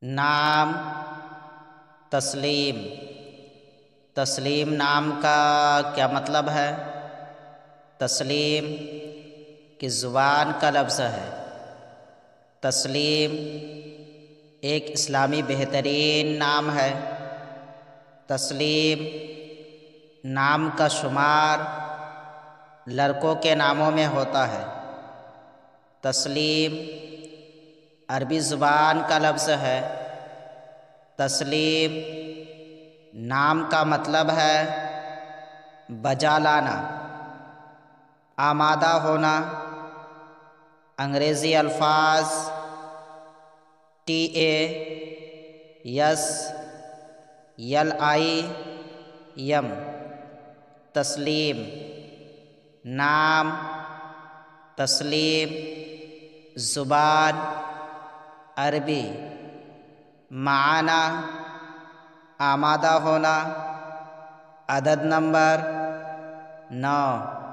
نام تسلیم۔ تسلیم نام کا کیا مطلب ہے؟ تسلیم کی زبان کا لفظ ہے۔ تسلیم ایک اسلامی بہترین نام ہے۔ تسلیم نام کا شمار لڑکوں کے ناموں میں ہوتا ہے۔ تسلیم عربی زبان کا لفظ ہے۔ تسلیم نام کا مطلب ہے بجا لانا، آمادہ ہونا۔ انگریزی الفاظ TASLIM تسلیم، نام، تسلیم، زبان، عربی، معنی آمادہ ہونا۔ عدد نمبر 9۔